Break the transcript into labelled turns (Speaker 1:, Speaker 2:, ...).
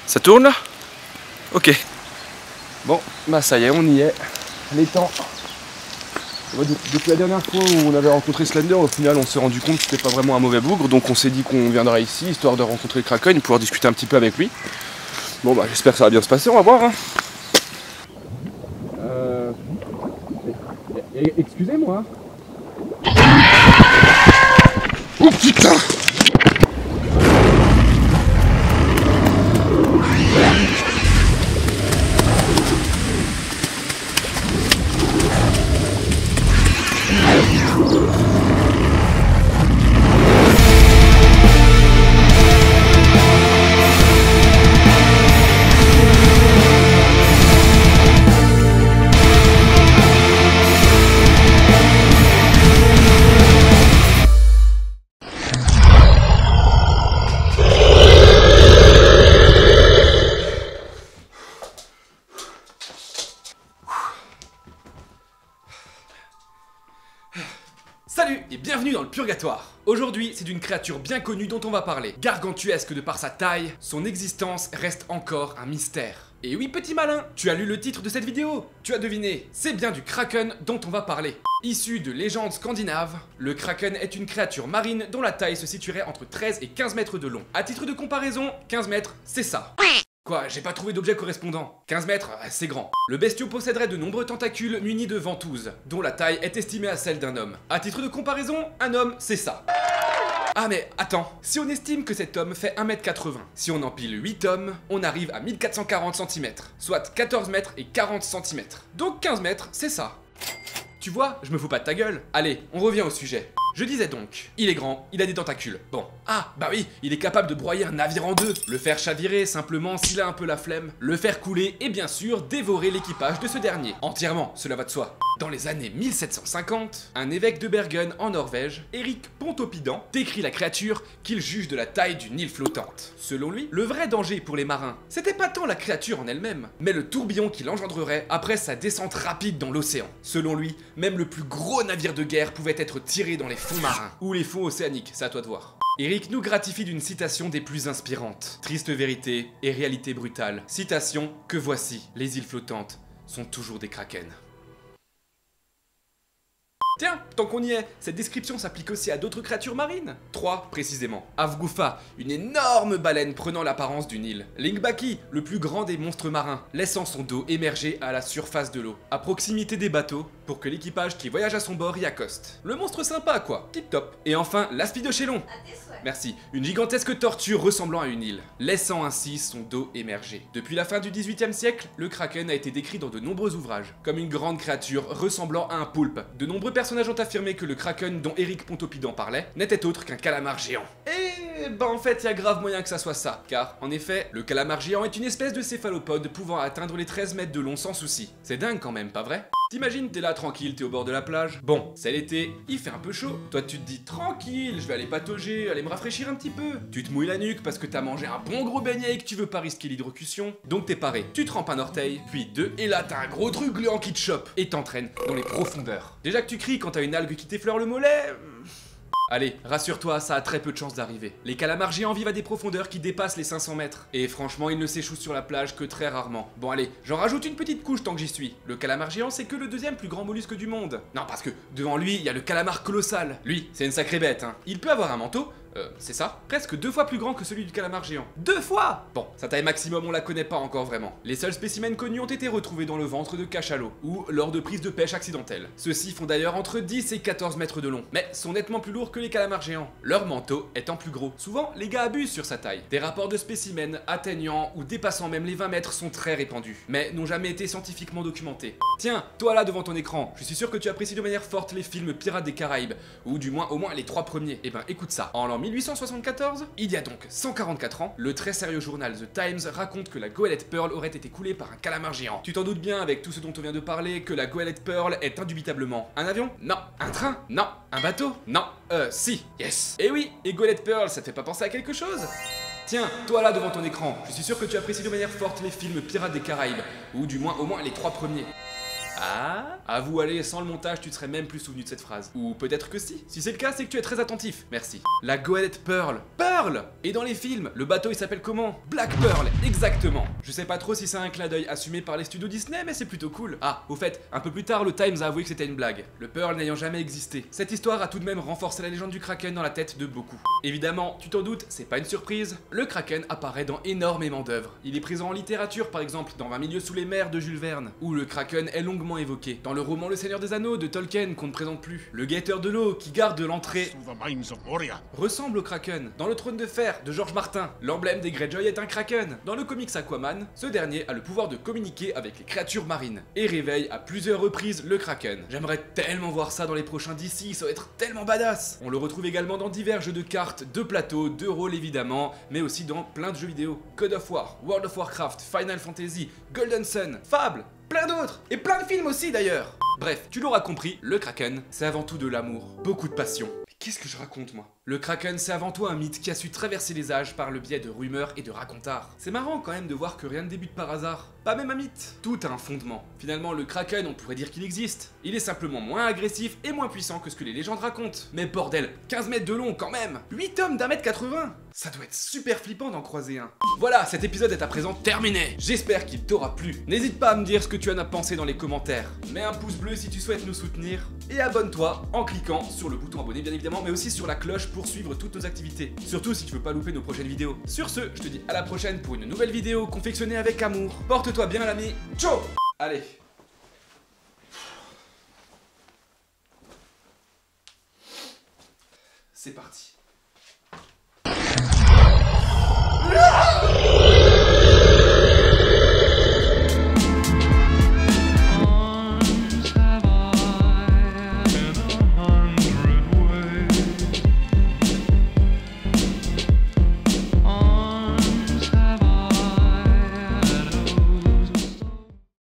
Speaker 1: Ça tourne là? Ok. Bon, bah ça y est, on y est. Les temps. Depuis la dernière fois où on avait rencontré Slender, au final on s'est rendu compte que c'était pas vraiment un mauvais bougre, donc on s'est dit qu'on viendrait ici, histoire de rencontrer le Kraken et pouvoir discuter un petit peu avec lui. Bon bah j'espère que ça va bien se passer, on va voir hein. Excusez-moi. Oh putain!
Speaker 2: Salut et bienvenue dans le Purgatoire. Aujourd'hui, c'est d'une créature bien connue dont on va parler. Gargantuesque de par sa taille, son existence reste encore un mystère. Et oui, petit malin, tu as lu le titre de cette vidéo. Tu as deviné, c'est bien du Kraken dont on va parler. Issu de légendes scandinaves, le Kraken est une créature marine dont la taille se situerait entre 13 et 15 mètres de long. À titre de comparaison, 15 mètres, c'est ça. Quoi, j'ai pas trouvé d'objet correspondant. 15 mètres, c'est grand. Le bestiau posséderait de nombreux tentacules munis de ventouses, dont la taille est estimée à celle d'un homme. À titre de comparaison, un homme, c'est ça. Ah mais attends, si on estime que cet homme fait 1m80, si on empile 8 hommes, on arrive à 1440 cm, soit 14 mètres et 40 cm. Donc 15 mètres, c'est ça. Tu vois, je me fous pas de ta gueule. Allez, on revient au sujet. Je disais donc, il est grand, il a des tentacules. Bon, ah, bah oui, il est capable de broyer un navire en deux, le faire chavirer simplement s'il a un peu la flemme, le faire couler et bien sûr dévorer l'équipage de ce dernier. Entièrement, cela va de soi. Dans les années 1750, un évêque de Bergen en Norvège, Erik Pontoppidan, décrit la créature qu'il juge de la taille d'une île flottante. Selon lui, le vrai danger pour les marins, c'était pas tant la créature en elle-même, mais le tourbillon qu'il engendrerait après sa descente rapide dans l'océan. Selon lui, même le plus gros navire de guerre pouvait être tiré dans les fonds marins, ou les fonds océaniques, c'est à toi de voir. Eric nous gratifie d'une citation des plus inspirantes. Triste vérité et réalité brutale. Citation que voici, les îles flottantes sont toujours des krakens. Tiens, tant qu'on y est, cette description s'applique aussi à d'autres créatures marines. 3 précisément. Avgufa, une énorme baleine prenant l'apparence d'une île. Lyngbaki, le plus grand des monstres marins, laissant son dos émerger à la surface de l'eau, à proximité des bateaux, pour que l'équipage qui voyage à son bord y accoste. Le monstre sympa quoi, tip top. Et enfin, l'Aspidochelon. Merci, une gigantesque tortue ressemblant à une île, laissant ainsi son dos émerger. Depuis la fin du XVIIIe siècle, le Kraken a été décrit dans de nombreux ouvrages, comme une grande créature ressemblant à un poulpe. De nombreux personnages ont affirmé que le Kraken dont Erik Pontoppidan parlait n'était autre qu'un calamar géant. Et bah en fait, il y a grave moyen que ça soit ça, car en effet, le calamar géant est une espèce de céphalopode pouvant atteindre les 13 mètres de long sans souci. C'est dingue quand même, pas vrai? T'imagines, t'es là tranquille, t'es au bord de la plage. Bon, c'est l'été, il fait un peu chaud. Toi tu te dis tranquille, je vais aller patauger, aller me rafraîchir un petit peu. Tu te mouilles la nuque parce que t'as mangé un bon gros beignet et que tu veux pas risquer l'hydrocution. Donc t'es paré, tu trempes un orteil, puis deux, et là t'as un gros truc gluant qui te chope et t'entraîne dans les profondeurs. Déjà que tu cries quand t'as une algue qui t'effleure le mollet. Allez, rassure-toi, ça a très peu de chances d'arriver. Les calamars géants vivent à des profondeurs qui dépassent les 500 mètres. Et franchement, ils ne s'échouent sur la plage que très rarement. Bon allez, j'en rajoute une petite couche tant que j'y suis. Le calamar géant, c'est que le deuxième plus grand mollusque du monde. Non, parce que devant lui, il y a le calamar colossal. Lui, c'est une sacrée bête, hein. Il peut avoir un manteau, c'est ça, presque 2 fois plus grand que celui du calamar géant. 2 fois! Bon, sa taille maximum on la connaît pas encore vraiment. Les seuls spécimens connus ont été retrouvés dans le ventre de cachalots, ou lors de prises de pêche accidentelles. Ceux-ci font d'ailleurs entre 10 et 14 mètres de long, mais sont nettement plus lourds que les calamars géants, leur manteau étant plus gros. Souvent, les gars abusent sur sa taille. Des rapports de spécimens atteignant ou dépassant même les 20 mètres sont très répandus, mais n'ont jamais été scientifiquement documentés. Tiens, toi là devant ton écran, je suis sûr que tu apprécies de manière forte les films Pirates des Caraïbes, ou du moins au moins les 3 premiers. Eh ben écoute ça, en l'an 1874, il y a donc 144 ans, le très sérieux journal The Times raconte que la goélette Pearl aurait été coulée par un calamar géant. Tu t'en doutes bien avec tout ce dont on vient de parler que la goélette Pearl est indubitablement un avion? Non. Un train? Non. Un bateau? Non. Si. Yes. Et oui, et goélette Pearl, ça te fait pas penser à quelque chose? Tiens, toi là devant ton écran, je suis sûr que tu apprécies de manière forte les films Pirates des Caraïbes, ou du moins au moins les 3 premiers. Ah? Avoue, allez, sans le montage, tu te serais même plus souvenu de cette phrase. Ou peut-être que si. Si c'est le cas, c'est que tu es très attentif. Merci. La goélette Pearl. Pearl! Et dans les films, le bateau il s'appelle comment? Black Pearl, exactement. Je sais pas trop si c'est un clin d'œil assumé par les studios Disney, mais c'est plutôt cool. Ah, au fait, un peu plus tard, le Times a avoué que c'était une blague. Le Pearl n'ayant jamais existé. Cette histoire a tout de même renforcé la légende du Kraken dans la tête de beaucoup. Évidemment, tu t'en doutes, c'est pas une surprise. Le Kraken apparaît dans énormément d'œuvres. Il est présent en littérature, par exemple, dans 20 milieux sous les mers de Jules Verne, où le Kraken est longuement évoqué. Dans le roman Le Seigneur des Anneaux de Tolkien, qu'on ne présente plus. Le guetteur de l'eau qui garde l'entrée ressemble au Kraken. Dans le Trône de Fer de George Martin, l'emblème des Greyjoy est un Kraken. Dans le comics Aquaman, ce dernier a le pouvoir de communiquer avec les créatures marines et réveille à plusieurs reprises le Kraken. J'aimerais tellement voir ça dans les prochains DC, ça va être tellement badass. On le retrouve également dans divers jeux de cartes, de plateaux, de rôles évidemment, mais aussi dans plein de jeux vidéo. God of War, World of Warcraft, Final Fantasy, Golden Sun, Fable, plein d'autres, et plein de films aussi d'ailleurs. Bref, tu l'auras compris, le Kraken, c'est avant tout de l'amour, beaucoup de passion. Mais qu'est-ce que je raconte moi? Le Kraken, c'est avant tout un mythe qui a su traverser les âges par le biais de rumeurs et de racontards. C'est marrant quand même de voir que rien ne débute par hasard. Pas même un mythe. Tout a un fondement. Finalement, le Kraken, on pourrait dire qu'il existe. Il est simplement moins agressif et moins puissant que ce que les légendes racontent. Mais bordel, 15 mètres de long quand même. 8 hommes d'1m80. Ça doit être super flippant d'en croiser un. Voilà, cet épisode est à présent terminé. J'espère qu'il t'aura plu. N'hésite pas à me dire ce que tu en as pensé dans les commentaires. Mets un pouce bleu si tu souhaites nous soutenir. Et abonne-toi en cliquant sur le bouton abonner bien évidemment, mais aussi sur la cloche pour suivre toutes nos activités. Surtout si tu veux pas louper nos prochaines vidéos. Sur ce, je te dis à la prochaine pour une nouvelle vidéo confectionnée avec amour. Porte-toi bien l'ami. Ciao. Allez. C'est parti.